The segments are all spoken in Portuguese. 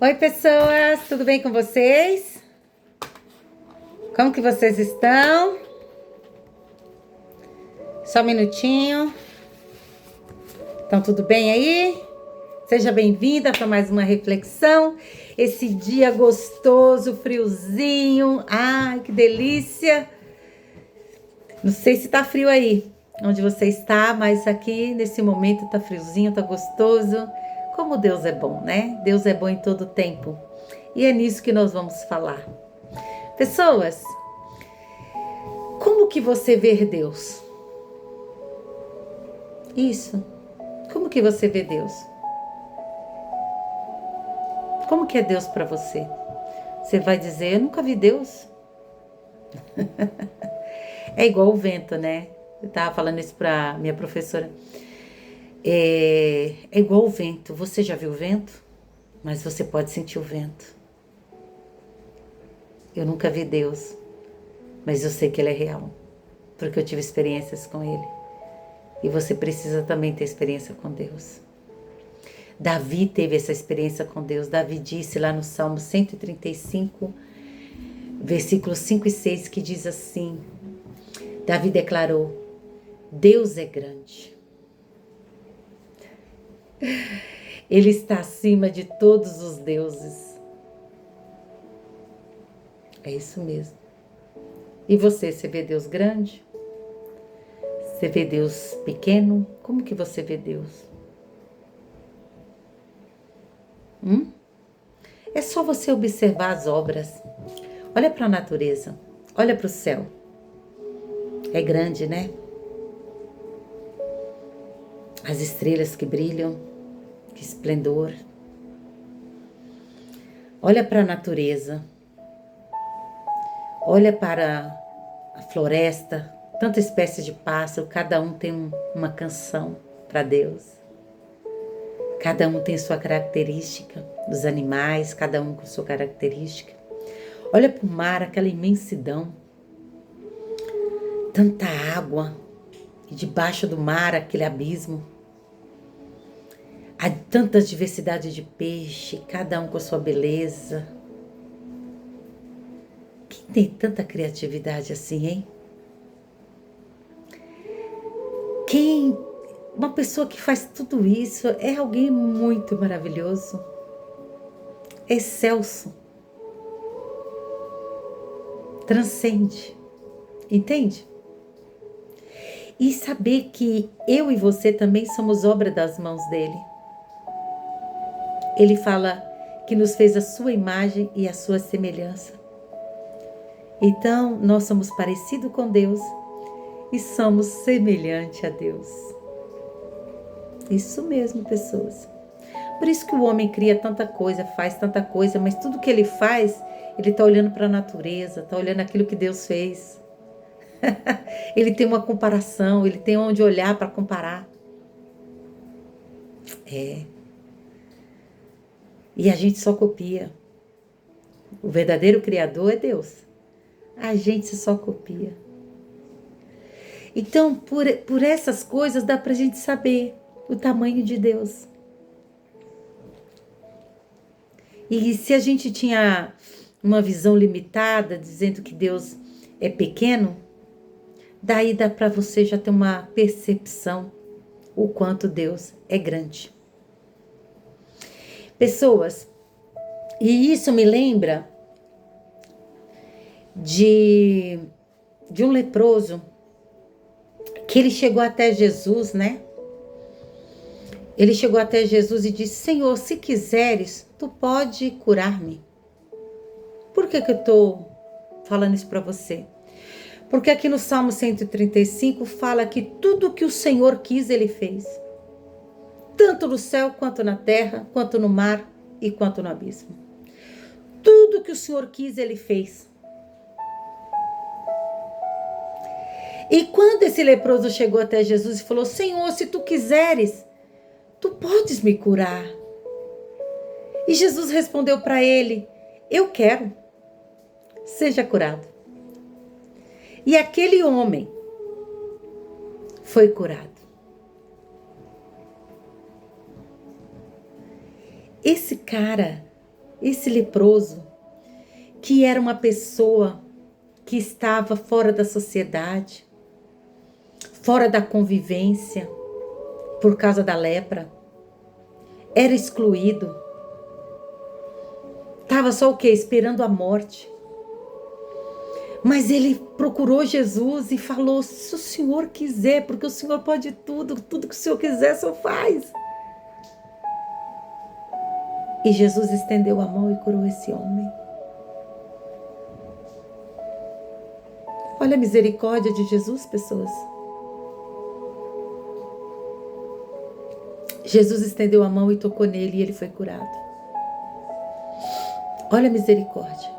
Oi, pessoas, tudo bem com vocês? Como que vocês estão? Só um minutinho. Estão tudo bem aí? Seja bem-vinda para mais uma reflexão. Esse dia gostoso, friozinho. Ai, que delícia! Não sei se tá frio aí, onde você está, mas aqui nesse momento tá friozinho, tá gostoso. Como Deus é bom, né? Deus é bom em todo tempo. E é nisso que nós vamos falar. Pessoas, como que você vê Deus? Isso. Como que você vê Deus? Como que é Deus para você? Você vai dizer, eu nunca vi Deus. É igual o vento, né? Eu tava falando isso para minha professora. É igual o vento. Você já viu o vento? Mas você pode sentir o vento. Eu nunca vi Deus, mas eu sei que Ele é real, porque eu tive experiências com Ele. E você precisa também ter experiência com Deus. Davi teve essa experiência com Deus. Davi disse lá no Salmo 135, versículos 5 e 6, que diz assim: Davi declarou: Deus é grande. Ele está acima de todos os deuses. É isso mesmo. E você vê Deus grande? Você vê Deus pequeno? Como que você vê Deus? É só você observar as obras. Olha para a natureza. Olha para o céu. É grande, né? As estrelas que brilham, que esplendor. Olha para a natureza. Olha para a floresta. Tanta espécie de pássaro, cada um tem uma canção para Deus. Cada um tem sua característica. Os animais, cada um com sua característica. Olha para o mar, aquela imensidão. Tanta água. E debaixo do mar, aquele abismo. Há tanta diversidade de peixe, cada um com a sua beleza. Quem tem tanta criatividade assim, hein? Uma pessoa que faz tudo isso é alguém muito maravilhoso, excelso, transcende, entende? E saber que eu e você também somos obra das mãos dele. Ele fala que nos fez a sua imagem e a sua semelhança. Então, nós somos parecidos com Deus e somos semelhantes a Deus. Isso mesmo, pessoas. Por isso que o homem cria tanta coisa, faz tanta coisa, mas tudo que ele faz, ele está olhando para a natureza, está olhando aquilo que Deus fez. Ele tem uma comparação, ele tem onde olhar para comparar. E a gente só copia. O verdadeiro Criador é Deus. A gente só copia. Então, por essas coisas dá para a gente saber o tamanho de Deus. E se a gente tinha uma visão limitada, dizendo que Deus é pequeno, daí dá para você já ter uma percepção o quanto Deus é grande. Pessoas, e isso me lembra de um leproso, que ele chegou até Jesus, né? Ele chegou até Jesus e disse: Senhor, se quiseres, tu pode curar-me. Por que eu estou falando isso para você? Porque aqui no Salmo 135 fala que tudo que o Senhor quis, Ele fez. Tanto no céu, quanto na terra, quanto no mar e quanto no abismo. Tudo que o Senhor quis, Ele fez. E quando esse leproso chegou até Jesus e falou: Senhor, se tu quiseres, tu podes me curar. E Jesus respondeu para ele: eu quero, seja curado. E aquele homem foi curado. Esse cara Esse leproso, que era uma pessoa que estava fora da sociedade, fora da convivência, por causa da lepra, era excluído, estava só o quê? Esperando a morte. Mas ele procurou Jesus e falou: se o Senhor quiser, porque o Senhor pode tudo, tudo que o Senhor quiser, o Senhor faz. E Jesus estendeu a mão e curou esse homem. Olha a misericórdia de Jesus, pessoas. Jesus estendeu a mão e tocou nele e ele foi curado. Olha a misericórdia.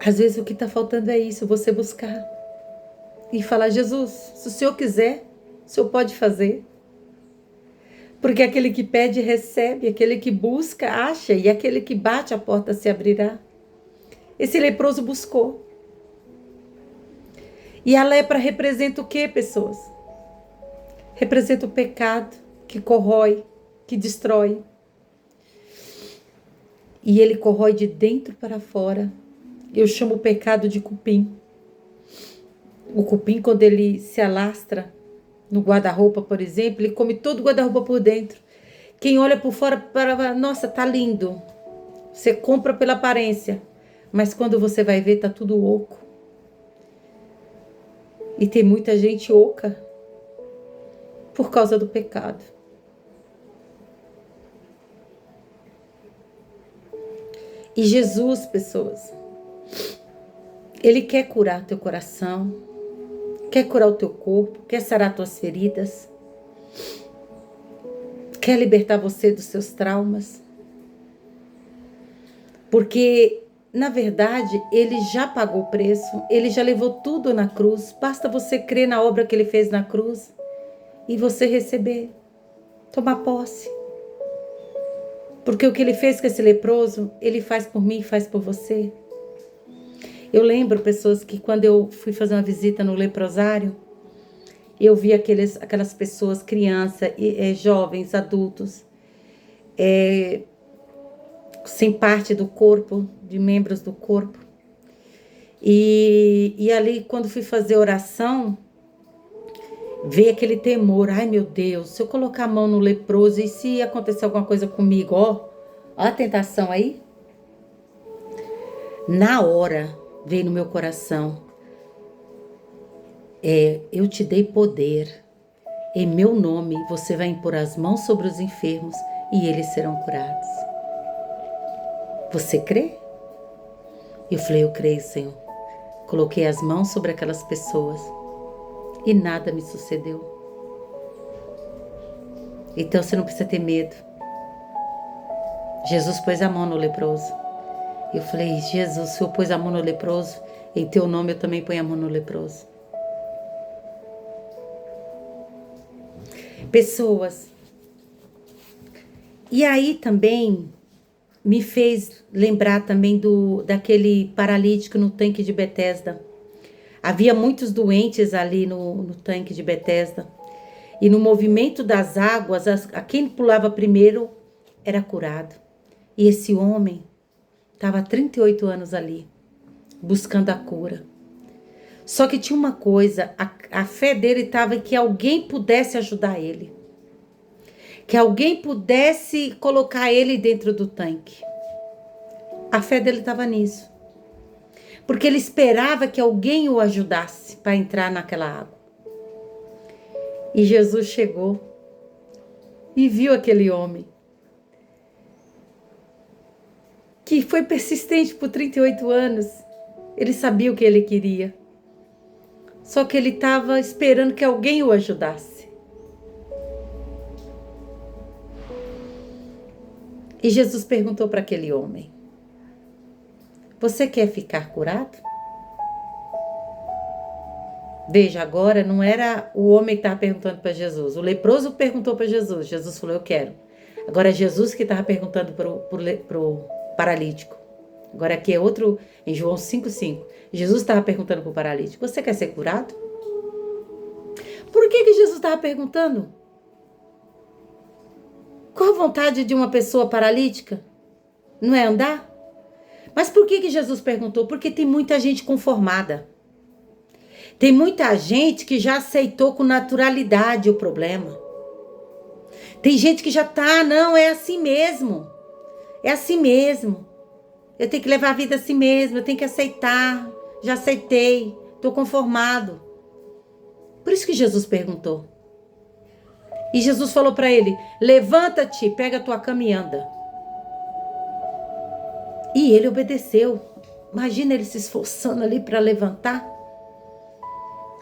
Às vezes o que está faltando é isso, você buscar e falar: Jesus, se o Senhor quiser, o Senhor pode fazer. Porque aquele que pede, recebe, aquele que busca, acha, e aquele que bate, a porta se abrirá. Esse leproso buscou. E a lepra representa o quê, pessoas? Representa o pecado que corrói, que destrói. E ele corrói de dentro para fora. Eu chamo o pecado de cupim. O cupim, quando ele se alastra no guarda-roupa, por exemplo, ele come todo o guarda-roupa por dentro. Quem olha por fora, para, nossa, tá lindo. Você compra pela aparência. Mas quando você vai ver, tá tudo oco. E tem muita gente oca por causa do pecado. E Jesus, pessoas, Ele quer curar teu coração, quer curar o teu corpo, quer sarar tuas feridas, quer libertar você dos seus traumas. Porque, na verdade, Ele já pagou o preço, Ele já levou tudo na cruz. Basta você crer na obra que Ele fez na cruz e você receber, tomar posse. Porque o que Ele fez com esse leproso, Ele faz por mim e faz por você. Eu lembro, pessoas, que quando eu fui fazer uma visita no leprosário, eu vi aquelas pessoas, crianças, jovens, adultos, sem parte do corpo, de membros do corpo. E ali, quando fui fazer oração, veio aquele temor. Ai, meu Deus, se eu colocar a mão no leproso, e se acontecer alguma coisa comigo? Ó a tentação aí. Na hora, veio no meu coração: eu te dei poder. Em meu nome, você vai impor as mãos sobre os enfermos e eles serão curados. Você crê? Eu falei: eu creio, Senhor. Coloquei as mãos sobre aquelas pessoas e nada me sucedeu. Então você não precisa ter medo. Jesus pôs a mão no leproso. Eu falei: Jesus, o Senhor pôs a mão no leproso, em teu nome eu também ponho a mão no leproso. Pessoas. E aí também me fez lembrar também daquele paralítico no tanque de Betesda. Havia muitos doentes ali no tanque de Betesda. E no movimento das águas, a quem pulava primeiro era curado. E esse homem estava há 38 anos ali, buscando a cura. Só que tinha uma coisa, a fé dele estava em que alguém pudesse ajudar ele. Que alguém pudesse colocar ele dentro do tanque. A fé dele estava nisso. Porque ele esperava que alguém o ajudasse para entrar naquela água. E Jesus chegou e viu aquele homem que foi persistente por 38 anos. Ele sabia o que ele queria. Só que ele estava esperando que alguém o ajudasse. E Jesus perguntou para aquele homem: você quer ficar curado? Veja, agora não era o homem que estava perguntando para Jesus. O leproso perguntou para Jesus. Jesus falou: eu quero. Agora é Jesus que estava perguntando para o paralítico. Agora aqui é outro, em João 5,5. Jesus estava perguntando para o paralítico: você quer ser curado? Por que Jesus estava perguntando? Qual a vontade de uma pessoa paralítica? Não é andar? Mas por que Jesus perguntou? Porque tem muita gente conformada. Tem muita gente que já aceitou com naturalidade o problema. Tem gente que já tá, não, é assim mesmo. É assim mesmo. Eu tenho que levar a vida assim mesmo, eu tenho que aceitar. Já aceitei, tô conformado. Por isso que Jesus perguntou. E Jesus falou para ele: levanta-te, pega a tua cama e anda. E ele obedeceu. Imagina ele se esforçando ali para levantar.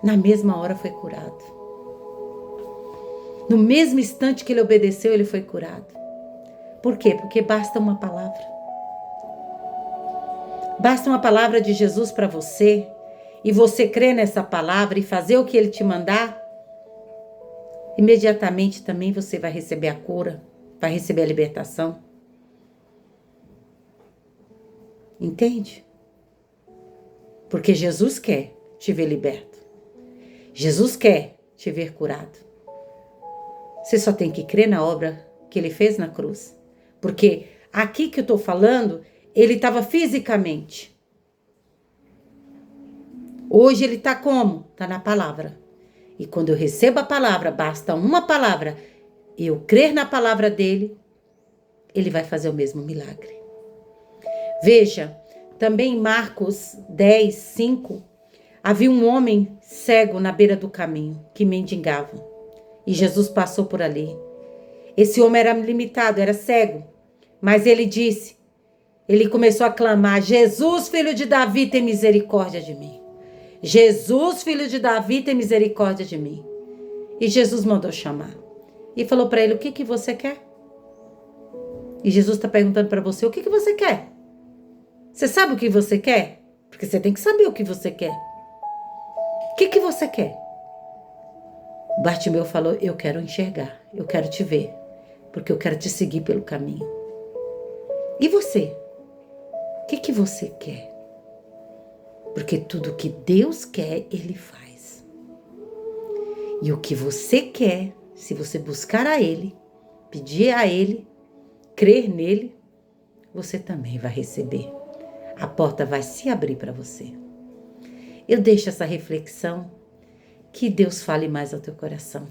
Na mesma hora foi curado. No mesmo instante que ele obedeceu, ele foi curado. Por quê? Porque basta uma palavra. Basta uma palavra de Jesus para você. E você crer nessa palavra e fazer o que ele te mandar. Imediatamente também você vai receber a cura. Vai receber a libertação. Entende? Porque Jesus quer te ver liberto. Jesus quer te ver curado. Você só tem que crer na obra que ele fez na cruz. Porque aqui que eu estou falando, ele estava fisicamente. Hoje ele está como? Está na palavra. E quando eu recebo a palavra, basta uma palavra, eu crer na palavra dele, ele vai fazer o mesmo milagre. Veja, também em Marcos 10, 5, havia um homem cego na beira do caminho, que mendigava. E Jesus passou por ali. Esse homem era limitado, era cego. Mas ele começou a clamar: Jesus, filho de Davi, tem misericórdia de mim. Jesus, filho de Davi, tem misericórdia de mim. E Jesus mandou chamar. E falou para ele: o que você quer? E Jesus está perguntando para você: o que você quer? Você sabe o que você quer? Porque você tem que saber o que você quer. O que você quer? Bartimeu falou: eu quero enxergar, eu quero te ver, porque eu quero te seguir pelo caminho. E você? O que você quer? Porque tudo que Deus quer, Ele faz. E o que você quer, se você buscar a Ele, pedir a Ele, crer nele, você também vai receber. A porta vai se abrir para você. Eu deixo essa reflexão. Que Deus fale mais ao teu coração.